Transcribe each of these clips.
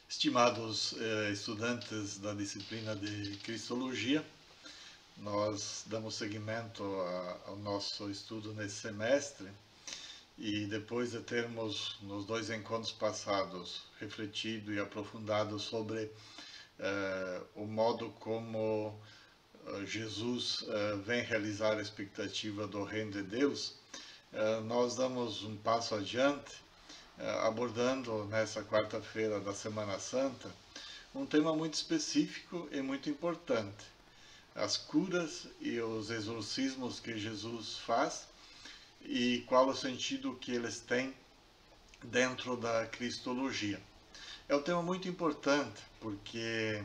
Estimados estudantes da disciplina de Cristologia, nós damos seguimento ao nosso estudo nesse semestre e depois de termos, nos dois encontros passados, refletido e aprofundado sobre o modo como Jesus vem realizar a expectativa do Reino de Deus, nós damos um passo adiante abordando nessa quarta-feira da Semana Santa um tema muito específico e muito importante: as curas e os exorcismos que Jesus faz e qual o sentido que eles têm dentro da cristologia. É um tema muito importante porque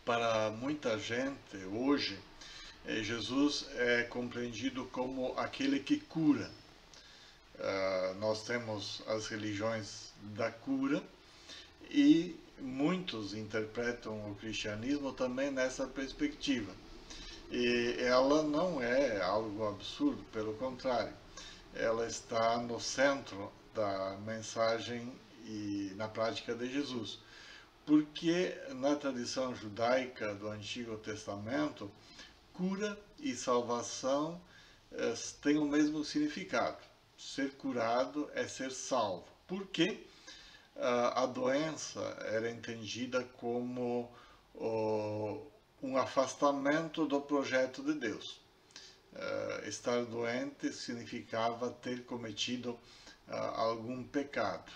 para muita gente hoje Jesus é compreendido como aquele que cura. Nós temos as religiões da cura e muitos interpretam o cristianismo também nessa perspectiva. E ela não é algo absurdo, pelo contrário, ela está no centro da mensagem e na prática de Jesus. Porque na tradição judaica do Antigo Testamento, cura e salvação têm o mesmo significado. Ser curado é ser salvo. Porque a doença era entendida como um afastamento do projeto de Deus. Estar doente significava ter cometido algum pecado.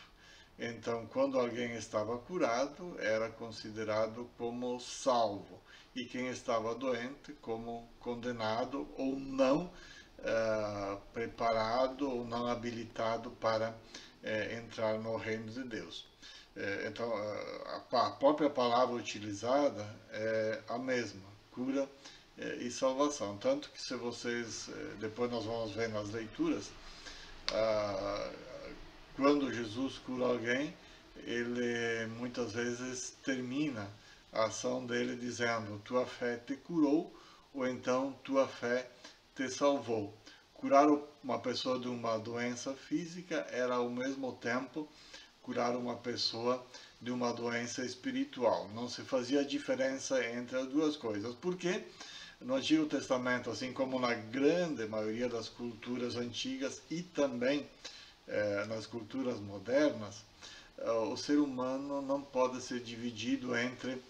Então, quando alguém estava curado, era considerado como salvo, e quem estava doente como condenado ou não preparado ou não habilitado para entrar no reino de Deus. Então, a própria palavra utilizada é a mesma, cura e salvação. Tanto que se vocês, depois nós vamos ver nas leituras, quando Jesus cura alguém, ele muitas vezes termina a ação dele dizendo: tua fé te curou, ou então tua fé te salvou. Curar uma pessoa de uma doença física era ao mesmo tempo curar uma pessoa de uma doença espiritual. Não se fazia diferença entre as duas coisas. Porque no Antigo Testamento, assim como na grande maioria das culturas antigas e também nas culturas modernas, o ser humano não pode ser dividido entre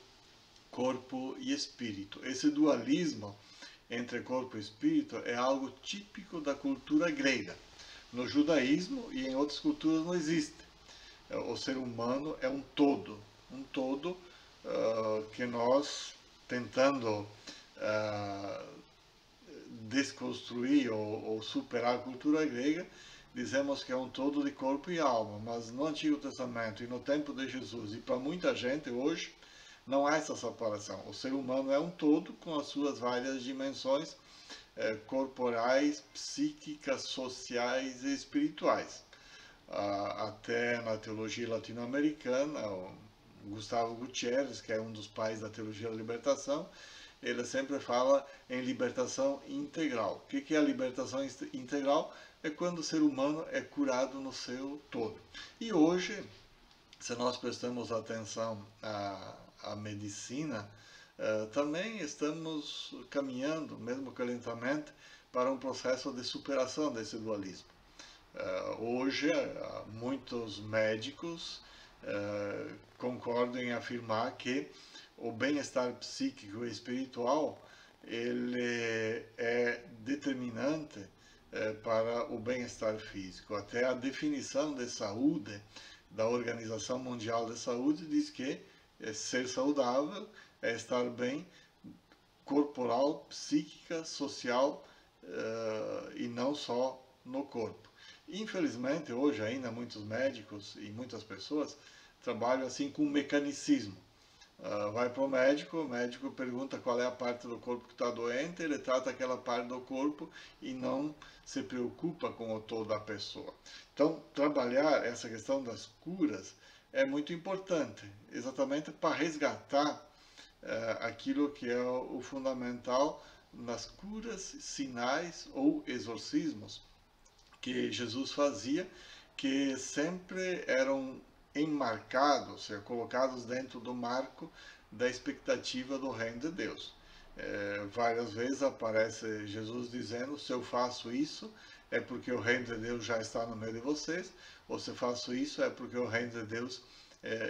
corpo e espírito. Esse dualismo entre corpo e espírito é algo típico da cultura grega. No judaísmo e em outras culturas não existe. O ser humano é um todo que nós, tentando desconstruir ou superar a cultura grega, dizemos que é um todo de corpo e alma. Mas no Antigo Testamento e no tempo de Jesus, e para muita gente hoje, não há essa separação. O ser humano é um todo com as suas várias dimensões corporais, psíquicas, sociais e espirituais. Até na teologia latino-americana, o Gustavo Gutierrez, que é um dos pais da teologia da libertação, ele sempre fala em libertação integral. O que é a libertação integral? É quando o ser humano é curado no seu todo. E hoje, se nós prestamos atenção à medicina, também estamos caminhando, mesmo que lentamente, para um processo de superação desse dualismo. Hoje, muitos médicos concordam em afirmar que o bem-estar psíquico e espiritual ele é determinante para o bem-estar físico. Até a definição de saúde da Organização Mundial da Saúde diz que ser saudável é estar bem corporal, psíquica, social e não só no corpo. Infelizmente, hoje ainda muitos médicos e muitas pessoas trabalham assim com mecanicismo. Vai para o médico pergunta qual é a parte do corpo que está doente, ele trata aquela parte do corpo e não se preocupa com o todo da pessoa. Então, trabalhar essa questão das curas é muito importante, exatamente para resgatar aquilo que é o fundamental nas curas, sinais ou exorcismos que Jesus fazia, que sempre eram enmarcados, ou seja, colocados dentro do marco da expectativa do reino de Deus. Várias vezes aparece Jesus dizendo: se eu faço isso, é porque o reino de Deus já está no meio de vocês, ou se eu faço isso, é porque o reino de Deus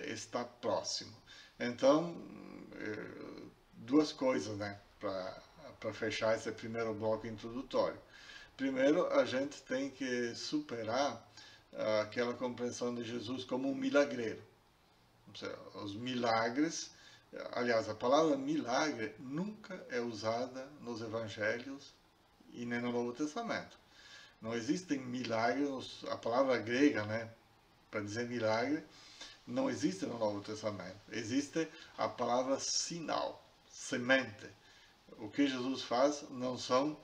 está próximo. Então, duas coisas, né, para fechar esse primeiro bloco introdutório. Primeiro, a gente tem que superar aquela compreensão de Jesus como um milagreiro. Ou seja, os milagres, aliás, a palavra milagre nunca é usada nos evangelhos e nem no Novo Testamento. Não existem milagres, a palavra grega, né, para dizer milagre, não existe no Novo Testamento. Existe a palavra sinal, semente. O que Jesus faz não são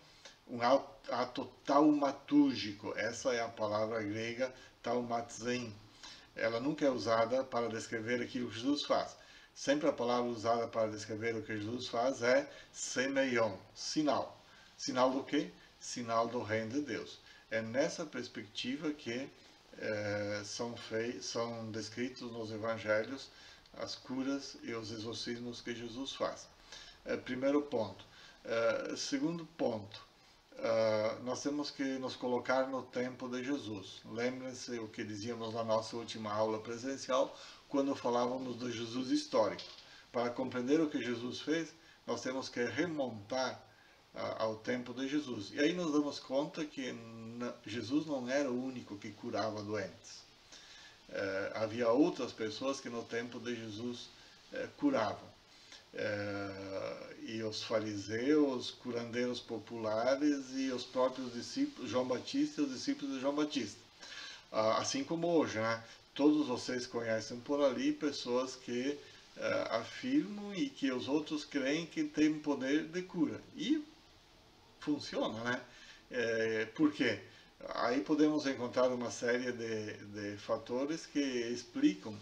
um ato taumatúrgico. Essa é a palavra grega taumatzen. Ela nunca é usada para descrever aquilo que Jesus faz. Sempre a palavra usada para descrever o que Jesus faz é semeion, sinal. Sinal do quê? Sinal do reino de Deus. É nessa perspectiva que são descritos nos evangelhos as curas e os exorcismos que Jesus faz. Primeiro ponto. Segundo ponto, nós temos que nos colocar no tempo de Jesus. Lembrem-se o que dizíamos na nossa última aula presencial, quando falávamos do Jesus histórico. Para compreender o que Jesus fez, nós temos que remontar ao tempo de Jesus. E aí nos damos conta que Jesus não era o único que curava doentes. Havia outras pessoas que no tempo de Jesus curavam. E os fariseus, curandeiros populares e os próprios discípulos, João Batista e os discípulos de João Batista. Assim como hoje, né? Todos vocês conhecem por ali pessoas que afirmam e que os outros creem que têm poder de cura. E funciona, né? Por quê? Aí podemos encontrar uma série de fatores que explicam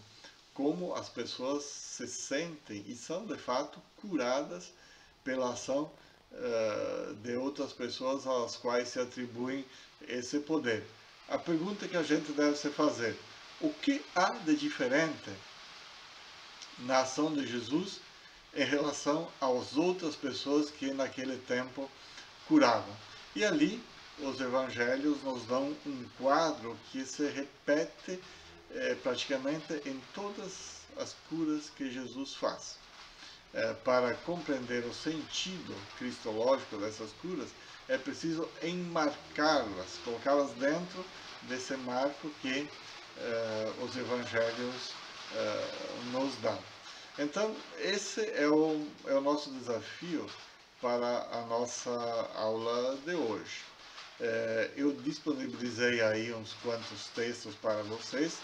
como as pessoas se sentem e são de fato curadas pela ação de outras pessoas às quais se atribuem esse poder. A pergunta que a gente deve se fazer: o que há de diferente na ação de Jesus em relação às outras pessoas que naquele tempo curavam? E ali os evangelhos nos dão um quadro que se repete praticamente em todas as curas que Jesus faz. Para compreender o sentido cristológico dessas curas, é preciso enmarcá-las, colocá-las dentro desse marco que os evangelhos nos dão. Então, esse é o nosso desafio para a nossa aula de hoje. Eu disponibilizei aí uns quantos textos para vocês.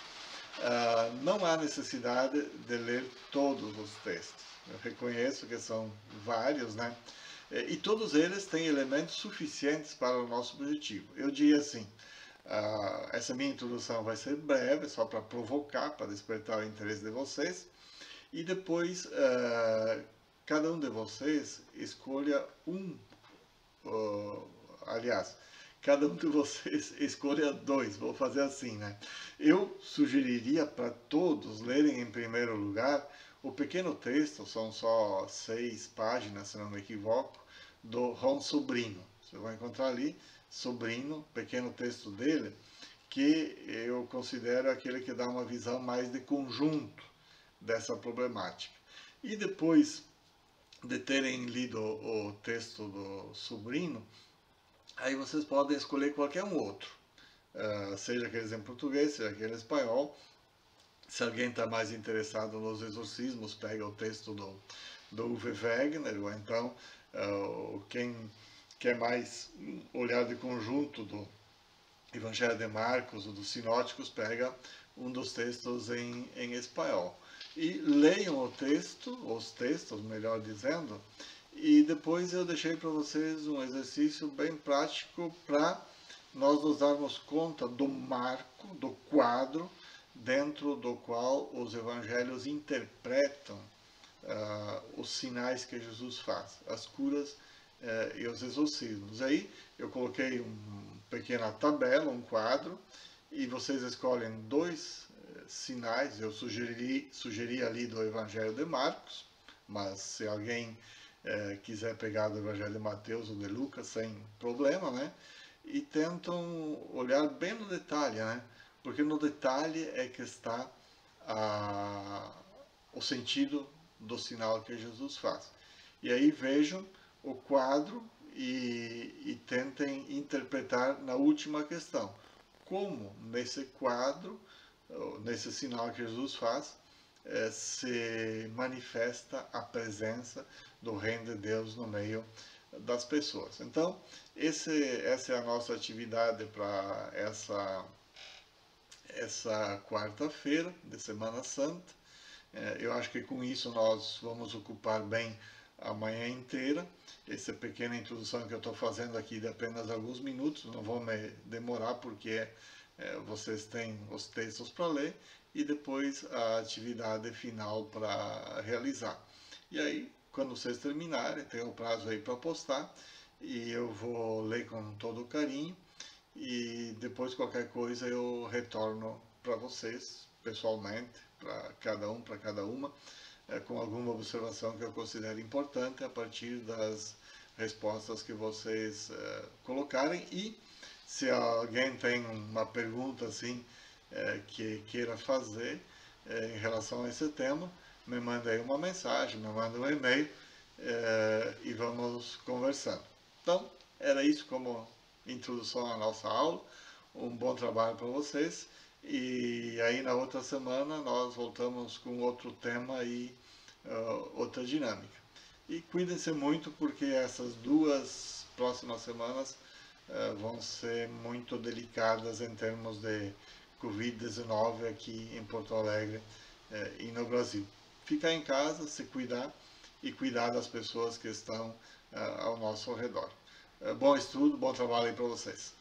Não há necessidade de ler todos os textos. Eu reconheço que são vários, né? E todos eles têm elementos suficientes para o nosso objetivo. Eu diria assim, essa minha introdução vai ser breve, só para provocar, para despertar o interesse de vocês. E depois, cada um de vocês escolha cada um de vocês escolha dois, vou fazer assim, né? Eu sugeriria para todos lerem em primeiro lugar o pequeno texto, são só 6 páginas, se não me equivoco, do Ron Sobrino. Você vai encontrar ali, Sobrino, pequeno texto dele, que eu considero aquele que dá uma visão mais de conjunto dessa problemática. E depois de terem lido o texto do Sobrino, aí vocês podem escolher qualquer um outro, seja aqueles em português, seja aquele em espanhol. Se alguém está mais interessado nos exorcismos, pega o texto do Uwe Wegner, ou então quem quer mais olhar de conjunto do Evangelho de Marcos ou dos Sinóticos, pega um dos textos em espanhol. E leiam os textos, melhor dizendo, e depois eu deixei para vocês um exercício bem prático para nós nos darmos conta do marco, do quadro, dentro do qual os evangelhos interpretam os sinais que Jesus faz, as curas e os exorcismos. Aí eu coloquei uma pequena tabela, um quadro, e vocês escolhem 2 sinais. Eu sugeri ali do Evangelho de Marcos, mas se alguém quiser pegar do Evangelho de Mateus ou de Lucas, sem problema, né? E tentam olhar bem no detalhe, né? Porque no detalhe é que está o sentido do sinal que Jesus faz. E aí vejam o quadro e tentem interpretar na última questão. Como nesse quadro, nesse sinal que Jesus faz, se manifesta a presença do Reino de Deus no meio das pessoas. Então, essa é a nossa atividade para essa quarta-feira de Semana Santa. Eu acho que com isso nós vamos ocupar bem a manhã inteira. Essa pequena introdução que eu estou fazendo aqui de apenas alguns minutos, não vou me demorar porque vocês têm os textos para ler e depois a atividade final para realizar. E aí, quando vocês terminarem, tem o prazo aí para postar e eu vou ler com todo carinho e depois qualquer coisa eu retorno para vocês pessoalmente, para cada uma, com alguma observação que eu considere importante a partir das respostas que vocês colocarem. E se alguém tem uma pergunta assim que queira fazer em relação a esse tema, me manda aí uma mensagem, me manda um e-mail e vamos conversando. Então, era isso como introdução à nossa aula. Um bom trabalho para vocês. E aí na outra semana nós voltamos com outro tema e outra dinâmica. E cuidem-se muito porque essas 2 próximas semanas vão ser muito delicadas em termos de Covid-19 aqui em Porto Alegre e no Brasil. Ficar em casa, se cuidar e cuidar das pessoas que estão ao nosso redor. Bom estudo, bom trabalho aí para vocês.